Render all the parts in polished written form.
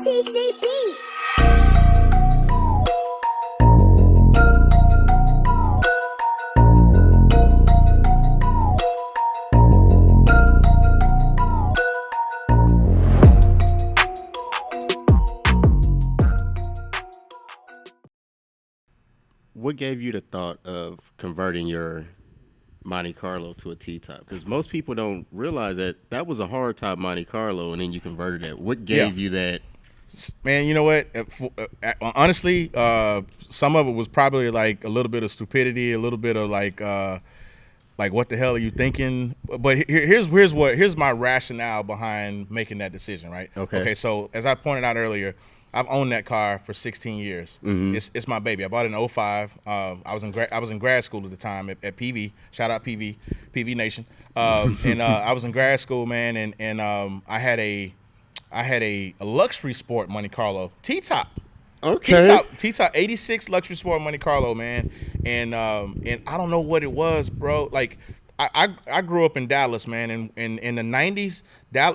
MTC Beatz. What gave you the thought of converting your Monte Carlo to a T-top? Because most people don't realize that was a hard top Monte Carlo, and then you converted it. What gave you that? Man, you know what? Honestly, some of it was probably like a little bit of stupidity, a little bit of like what the hell are you thinking? But here's my rationale behind making that decision, right? Okay. So as I pointed out earlier, I've owned that car for 16 years. Mm-hmm. It's my baby. I bought it in 05. I was in grad school at the time at PV. Shout out PV Nation. And I was in grad school, man, and I had a luxury sport Monte Carlo T-top. Okay. T-top 86 luxury sport Monte Carlo, man. And I don't know what it was, bro. Like I grew up in Dallas, man, and in the 90s,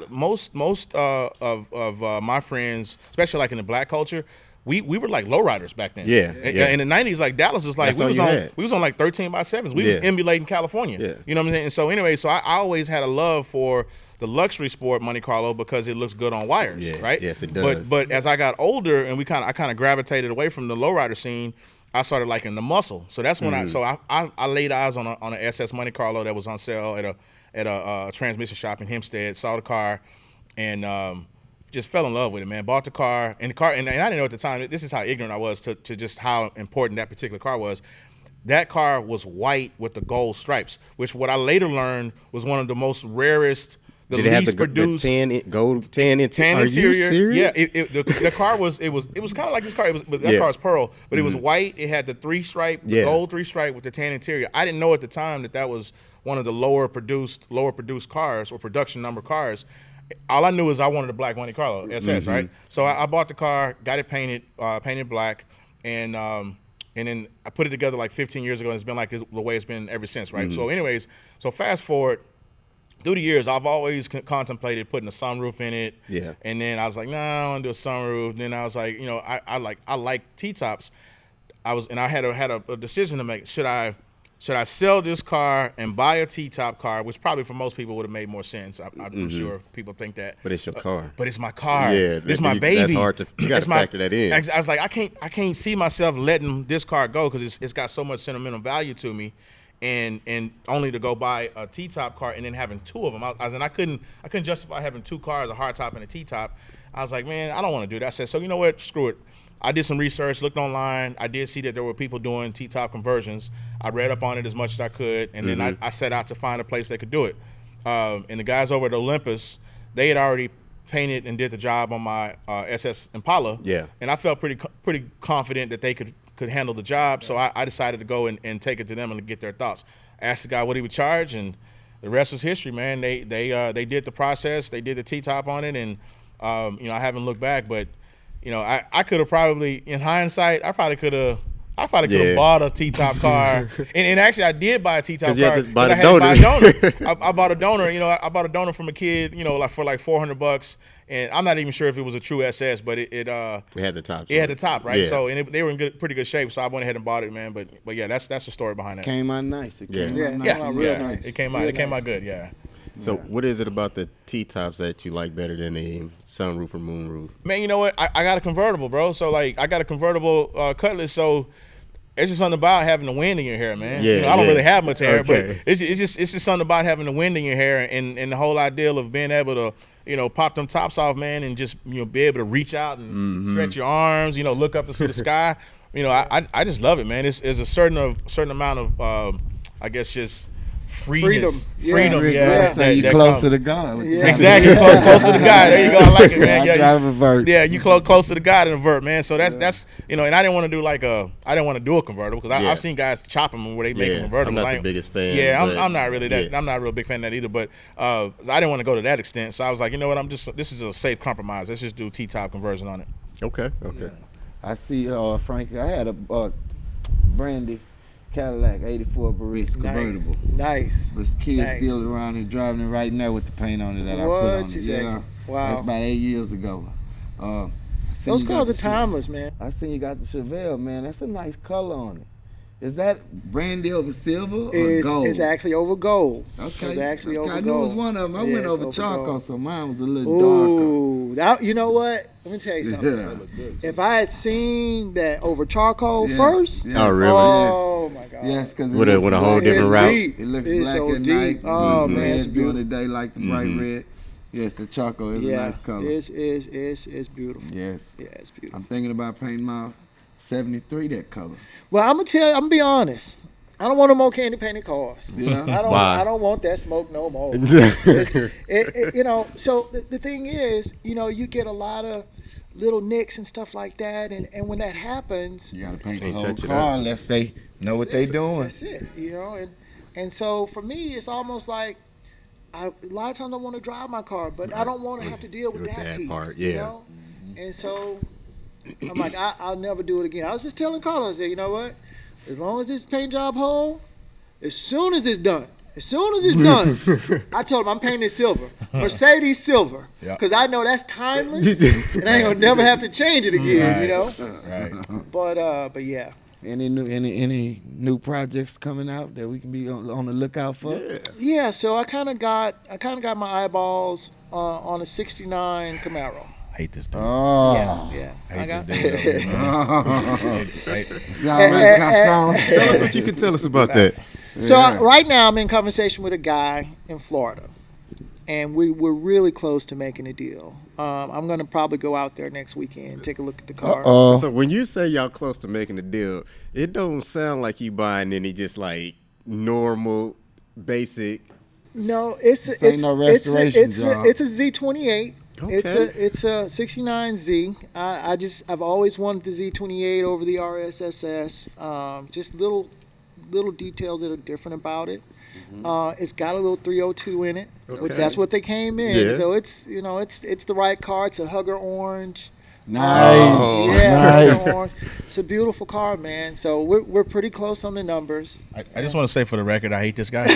most of my friends, especially like in the black culture, we were like lowriders back then. Yeah. In the 90s, like Dallas was like we was on like 13x7s. We was emulating California. Yeah. You know what I'm saying? And so anyway, I always had a love for the luxury sport Monte Carlo because it looks good on wires, right? Yes, it does. But as I got older and I kind of gravitated away from the lowrider scene, I started liking the muscle. So that's when I laid eyes on an SS Monte Carlo that was on sale at a transmission shop in Hempstead. Saw the car and just fell in love with it, man. Bought the car and I didn't know at the time. This is how ignorant I was to just how important that particular car was. That car was white with the gold stripes, which what I later learned was one of the most rarest. Did it have the gold tan interior? Are you serious? Yeah, the car was kind of like this car. That car was pearl, but it was white. It had the gold 3-stripe with the tan interior. I didn't know at the time that was one of the lower produced cars or production number cars. All I knew is I wanted a black Monte Carlo SS, right? So I bought the car, got it painted black, and then I put it together like 15 years ago, and it's been like this the way it's been ever since, right? So anyways, fast forward. Through the years, I've always contemplated putting a sunroof in it. Yeah. And then I was like, nah, I don't want to do a sunroof. Then I was like, I like T-tops. I had a decision to make. Should I sell this car and buy a T-top car, which probably for most people would have made more sense. I'm sure people think that. But it's your car. But it's my car. Yeah. It's my baby. That's hard to. You got to factor that in. I was like, I can't see myself letting this car go because it's got so much sentimental value to me. And only to go buy a T-top car and then having two of them. I couldn't justify having two cars, a hardtop and a T-top. I was like, man, I don't want to do that. I said, so you know what? Screw it. I did some research, looked online. I did see that there were people doing T-top conversions. I read up on it as much as I could, and then I set out to find a place that could do it. And the guys over at Olympus, they had already painted and did the job on my SS Impala. Yeah. And I felt pretty confident that they could handle the job, so I decided to go and take it to them and get their thoughts. Asked the guy what he would charge, and the rest was history, man. They did the process, they did the T-top on it, and I haven't looked back, but I could have probably, in hindsight, I probably could have bought a T-top car, and actually I did buy a T-top car. I bought a donor. I bought a donor from a kid, for like $400. And I'm not even sure if it was a true SS, but it had the top. It had the top, right? Yeah. So they were in pretty good shape. So I went ahead and bought it, man. But yeah, that's the story behind that. Came out nice. It came out It came out good. Yeah. So what is it about the T-tops that you like better than the sunroof or moonroof? Man, you know what? I got a convertible, bro. So like I got a convertible Cutlass. So it's just something about having the wind in your hair, man. I don't really have much hair, but it's just something about having the wind in your hair and the whole idea of being able to pop them tops off, man, and just be able to reach out and stretch your arms, look up and see the sky. I just love it, man. It's a certain amount of I guess just freedom. You close to the God. Exactly, close to the God. There you go. I like it, man. Drive a vert. Yeah, you close to the God in a vert, man. So that's and I didn't want to do I didn't want to do a convertible because I've seen guys chop them where they make a convertible. I'm not the biggest fan. Yeah, I'm not really that. I'm not a real big fan of that either. But I didn't want to go to that extent. So I was like, you know what? This is a safe compromise. Let's just do T-top conversion on it. Okay. Yeah. I see, Frankie. I had a Brandy Cadillac 84 Barrett's convertible. Nice. But kids still around and driving it right now with the paint on it that I put on it. Wow. That's about 8 years ago. seen Those you got cars the are timeless, man. I seen you got the Chevelle, man. That's a nice color on it. Is that brandy over silver or gold? It's actually over gold. Okay. It's actually over I gold. knew it was one of them. I Yeah, went it's over over charcoal, gold. so mine was a little Ooh, you know what? Let me tell you something. Yeah. If I had seen that over charcoal Yes, first, yes. Oh, really? oh my God. Yes, because With a whole different route. It looks It's black so at deep. night. Oh, and man, it's red during the beautiful. day like the bright red. Yes, the charcoal is a nice color. It's beautiful. Yes. Yeah, it's beautiful. I'm thinking about painting my 73 that color. Well, I'm gonna be honest. I don't want no more candy painted cars. Yeah. Why? I don't want that smoke no more. You know, so the thing is, you know, you get a lot of little nicks and stuff like that, and when that happens, You got to paint the Can't whole touch it car up. unless they know what they doing. That's it, you know, and so for me, it's almost like a lot of times I want to drive my car, but I don't want to have to deal with that piece, part, you yeah. know? And so I'm like, I'll never do it again. I was just telling Carlos, I said, you know what? As long as this paint job whole, as soon as it's done, I told him I'm painting it silver, Mercedes silver, Yeah. because I know that's timeless, and I ain't gonna never have to change it again, you know. Right. But yeah. Any new projects coming out that we can be on the lookout for? Yeah, so I kind of got my eyeballs on a '69 Camaro. I hate this dude. Oh. Yeah. I I got. hate this dude. Right. Tell us what you can tell us about that. So right now I'm in conversation with a guy in Florida, and we're really close to making a deal. I'm gonna probably go out there next weekend, take a look at the car. So when you say y'all close to making a deal, it don't sound like you buying any just like normal, basic. No, it's This ain't no restoration job. it's a Z28. Okay. It's a '69Z. I've always wanted the Z28 over the RSSS. Just little details that are different about it. It's got a little 302 in it, which Okay. that's what they came in. Yeah. So it's the right car. It's a hugger orange. Nice. Yeah, Nice. hugger orange. It's a beautiful car, man. So we're pretty close on the numbers. I just want to say for the record, I hate this guy.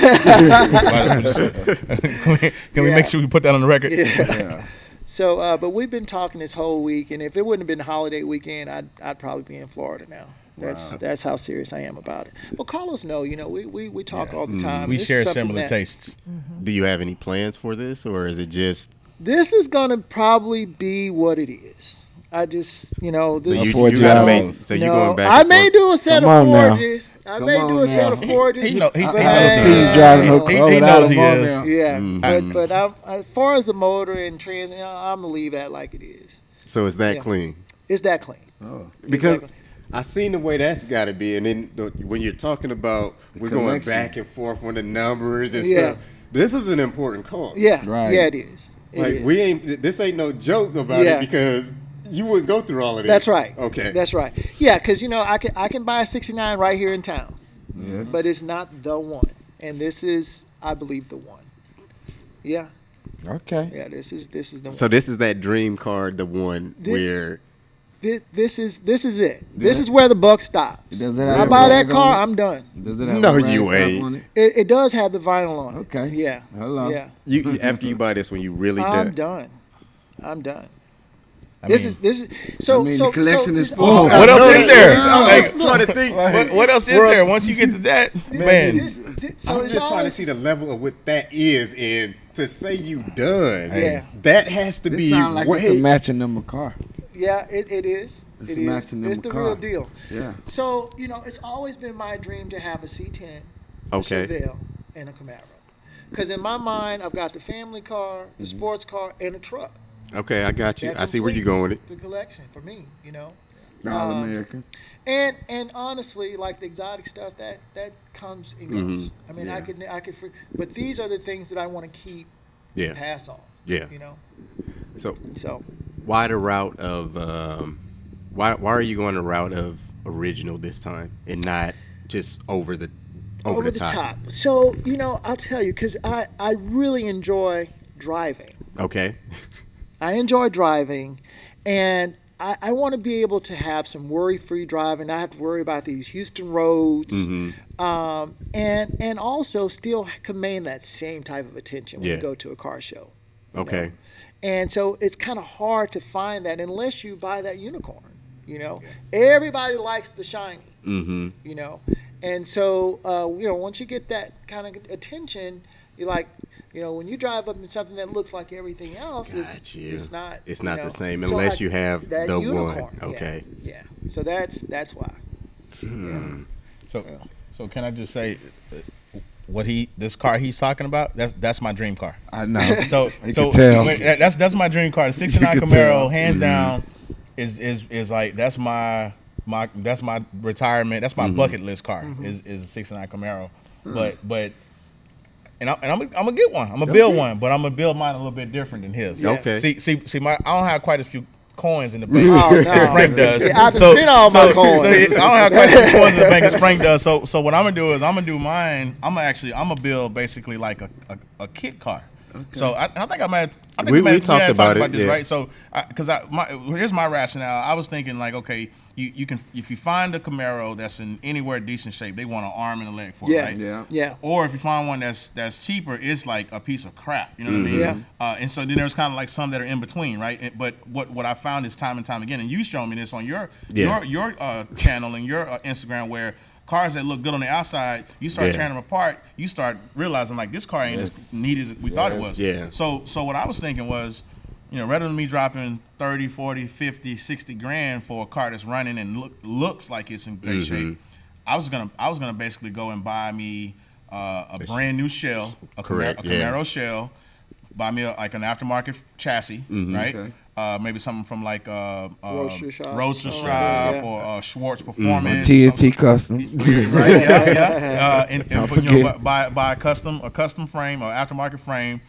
Can we make sure we put that on the record? Yeah. So, but we've been talking this whole week, and if it wouldn't have been holiday weekend, I'd probably be in Florida now. That's how serious I am about it. Well, Carlos, we talk all the time. We This is share something similar that- tastes. Do you have any plans for this, or is it just? This is gonna probably be what it is. I just, So this. you 4Giato. gotta make. So you No, going back? I and may forth? do a set Come of on now. Forges. I Come may on do a set now. of Forges. He knows but he I knows ain't- he is driving I no ain't- he knows he is. Yeah, but as far as the motor and trans, I'm gonna leave that like it is. So it's that Yeah. clean. It's that clean. Oh. Because Exactly. I seen the way that's got to be, and then when you're talking about we're going collection. back and forth on the numbers and Yeah. stuff, this is an important car. Yeah, Right. yeah, it is. It Like is. this ain't no joke about Yeah. it because you wouldn't go through all of this. That's right. Okay. That's right. Yeah, because I can buy a '69 right here in town, Yes. but it's not the one, and this is, I believe, the one. Yeah, Okay. yeah. This is the one. So this is that dream car, the one This- where This is it. This is where the buck stops. Does it I have buy a that rag car, on it? I'm done. Does it have No, a rag you top ain't. on it? It does have the vinyl on it. Okay. Yeah. Hello. Yeah. you after you buy this one, you really I'm done. done. I'm done. I This mean, is so. I mean, so the collection is so- full. What else is there? I was Like, trying to think. what else is there once you get to that? Man, So I'm it's just trying to always- see the level of what that is, and to say you done, Yeah. that has to This be sound like it's a way. matching number car. Yeah, it is. It's It a is. matching It's number the car. real deal. Yeah. So it's always been my dream to have a C10, Okay. a Chevelle, and a Camaro. Because in my mind, I've got the family car, the sports car, and a truck. Okay, I got you. That I see where you're completes going with it. The collection for me, All American. And honestly, like the exotic stuff, that comes and goes. I mean, Yeah. I could, but these are the things that I want to keep, Yeah. and pass on. Yeah. So So why the route of why are you going the route of original this time and not just over the top? So I'll tell you, because I really enjoy driving. Okay. I enjoy driving, and I want to be able to have some worry-free driving. I have to worry about these Houston roads, and also still command that same type of attention when Yeah. you go to a car show. you Okay. know? And so it's kind of hard to find that unless you buy that unicorn. You know, everybody likes the shiny. Mm-hmm. You know, and so once you get that kind of attention, you're like, when you drive up in something that looks like everything else, it's not. It's not the same So unless you have that the unicorn. one. Okay. Yeah. So that's why. So can I just say, this car he's talking about, that's my dream car. I know. So can tell. That's my dream car. The '69 You can Camaro, tell. hands down, is like that's my retirement. That's my bucket list car. Is a '69 Camaro. But I'm gonna get one. I'm gonna build one, but I'm gonna build mine a little bit different than his. Okay. See, I don't have quite a few coins in the bank Oh, no. as Frank does. See, I just spent all my coins. So I don't have quite a few coins in the bank as Frank does. So what I'm gonna do is I'm gonna do mine. I'm gonna build basically like a kit car. Okay. So I think we talked about it, this, yeah. right? So here's my rationale. I was thinking like, okay, you can, if you find a Camaro that's in anywhere decent shape, they want an arm and a leg for it, right? Yeah. Or if you find one that's cheaper, it's like a piece of crap. You know what I mean? Yeah. And so then there's kind of like some that are in between, right? But what I found is time and time again, and you showed me this on your channel and your Instagram, where cars that look good on the outside, you start tearing them apart, you start realizing like this car ain't as neat as we thought it was. Yeah. So what I was thinking was, rather than me dropping 30, 40, 50, 60 grand for a car that's running and looks like it's in great shape, I was gonna basically go and buy me a brand new shell, a Camaro shell, buy me an aftermarket chassis, right? Okay. Maybe something from like Roadster Shop or Schwartz Performance, TNT Custom, right? And buy a custom frame or aftermarket frame.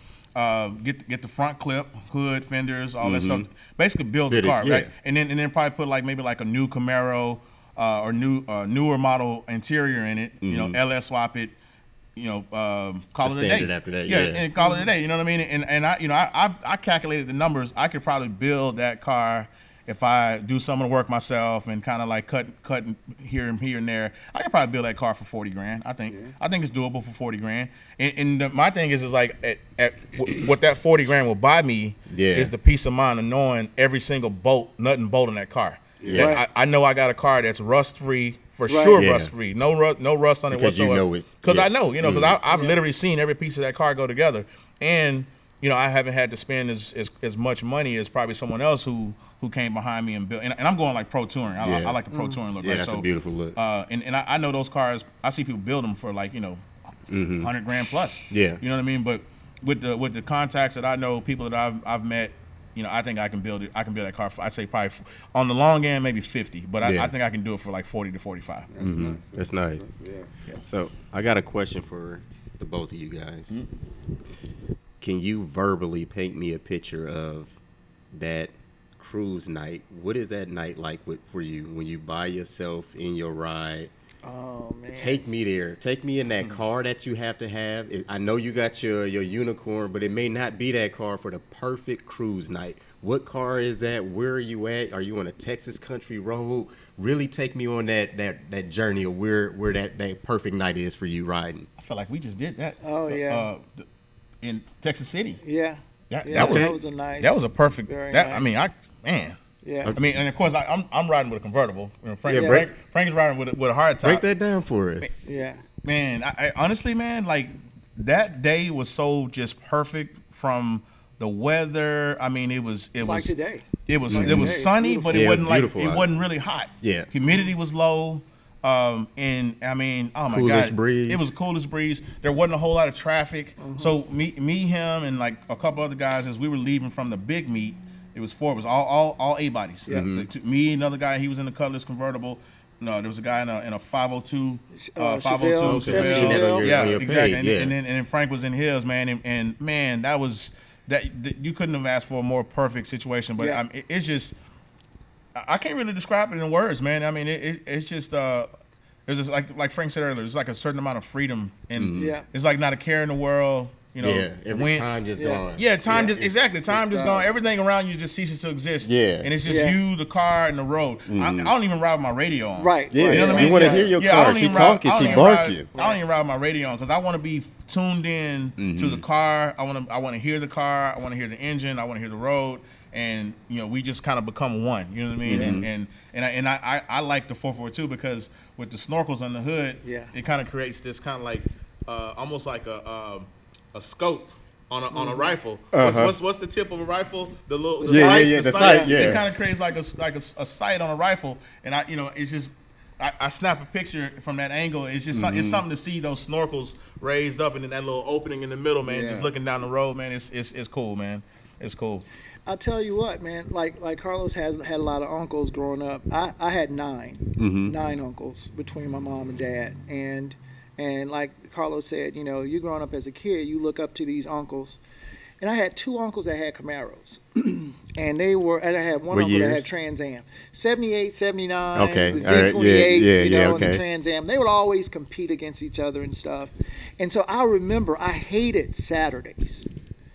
Get the front clip, hood, fenders, all that stuff. Basically build the car, right? And then probably put maybe a new Camaro or newer model interior in it. LS swap it. Call it a day. After that, and call it a day. You know what I mean? And I calculated the numbers. I could probably build that car if I do some of the work myself and kind of like cut here and there. I could probably build that car for 40 grand. I think it's doable for 40 grand. And my thing is like what that 40 grand will buy me is the peace of mind of knowing every single nut and bolt in that car. Yeah. Right. I know I got a car that's rust free. For sure, rust free. No rust on it whatsoever. You know it. Because I know, because I've literally seen every piece of that car go together, and I haven't had to spend as much money as probably someone else who came behind me and built. And I'm going like pro touring. I like the pro touring look. Yeah, right? that's a beautiful look. And I know those cars. I see people build them for like 100 grand plus. Yeah. You know what I mean? But with the contacts that I know, people that I've met. I think I can build it. I can build that car for, I'd say probably on the long end, maybe 50, but I think I can do it for like 40 to 45. That's nice. So I got a question for the both of you guys. Can you verbally paint me a picture of that cruise night? What is that night like for you when you by yourself in your ride? Oh man! Take me there. Take me in that car that you have to have. I know you got your unicorn, but it may not be that car for the perfect cruise night. What car is that? Where are you at? Are you on a Texas country road? Really take me on that journey of where that perfect night is for you riding. I feel like we just did that. Oh yeah. In Texas City. Yeah. That was a nice. That was a perfect. Nice. I mean, Yeah. I mean, and of course, I'm riding with a convertible. Frank's riding with a hard top. Break that down for us. Yeah. Man, I honestly, man, like that day was so just perfect from the weather. I mean, it was like today. It was sunny, but it wasn't it wasn't really hot. Yeah. Humidity was low. And I mean, oh my coolest God, breeze. It was the coolest breeze. There wasn't a whole lot of traffic. So me, him, and like a couple other guys, as we were leaving from the big meet. It was all A bodies. Yeah. Me, another guy, he was in the colorless convertible. No, there was a guy in a 502, 502 Chevelle. Yeah, exactly. And then Frank was in his, man, and man, that you couldn't have asked for a more perfect situation. But it's just, I can't really describe it in words, man. I mean, it's just there's just like Frank said earlier, there's like a certain amount of freedom, and it's like not a care in the world. You know, Yeah, every time just gone. Yeah, time just exactly. Time just gone. Everything around you just ceases to exist. Yeah. And it's just you, the car, and the road. I don't even ride with my radio on. Right. Yeah, You know what I mean? you want to hear your car. She talking, she barking. I don't even ride with my radio on because I want to be tuned in to the car. I want to hear the car. I want to hear the engine. I want to hear the road. And you know, we just kind of become one. You know what I mean? And I like the 442 because with the snorkels on the hood, it kind of creates this kind of like almost like a scope on a rifle. What's the tip of a rifle? The sight. Yeah. It kind of creates like a sight on a rifle, and it's just I snap a picture from that angle. It's just it's something to see those snorkels raised up and then that little opening in the middle, man. Just looking down the road, man. It's cool, man. It's cool. I'll tell you what, man. Like Carlos had a lot of uncles growing up. I had nine uncles between my mom and dad, and like Carlos said, you know, you growing up as a kid, you look up to these uncles. And I had two uncles that had Camaros. and I had one uncle that had Trans Am. 78, 79, okay. the Z28, and the Trans Am. They would always compete against each other and stuff. And so I remember I hated Saturdays.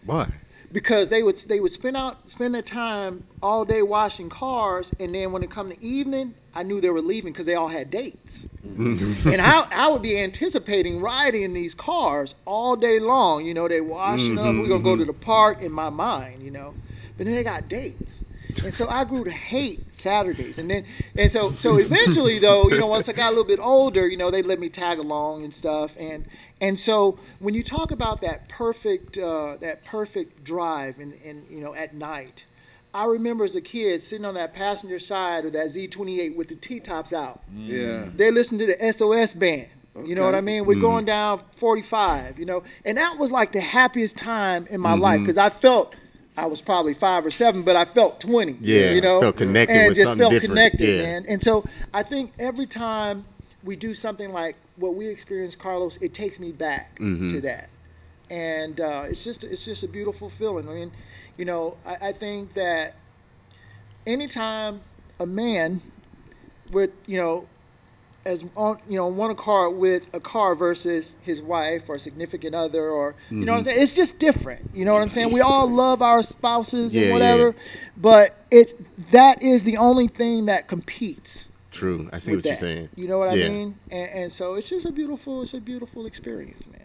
Why? Because they would spend their time all day washing cars, and then when it come to evening, I knew they were leaving because they all had dates. And I would be anticipating riding in these cars all day long. You know, they washing up. We're gonna go to the park in my mind. You know, but then they got dates, and so I grew to hate Saturdays. And so eventually, though, you know, once I got a little bit older, you know, they let me tag along and stuff. And so when you talk about that perfect drive and you know, at night, I remember as a kid sitting on that passenger side of that Z28 with the T-tops out. Yeah. They listened to the SOS band. You know what I mean? We're going down 45, you know. And that was like the happiest time in my life because I felt I was probably 5 or 7, but I felt 20. Yeah, you know, felt connected and with just something felt different. connected, man. And so I think every time we do something like what we experienced, Carlos, it takes me back to that, and it's just a beautiful feeling. I mean, you know, I think that anytime a man would, you know, as on, you know, want a car with a car versus his wife or significant other, or you know what I'm saying, it's just different. You know what I'm saying? We all love our spouses and whatever, but that is the only thing that competes. True. I see what you're saying. You know what I mean? And so it's just a beautiful experience, man.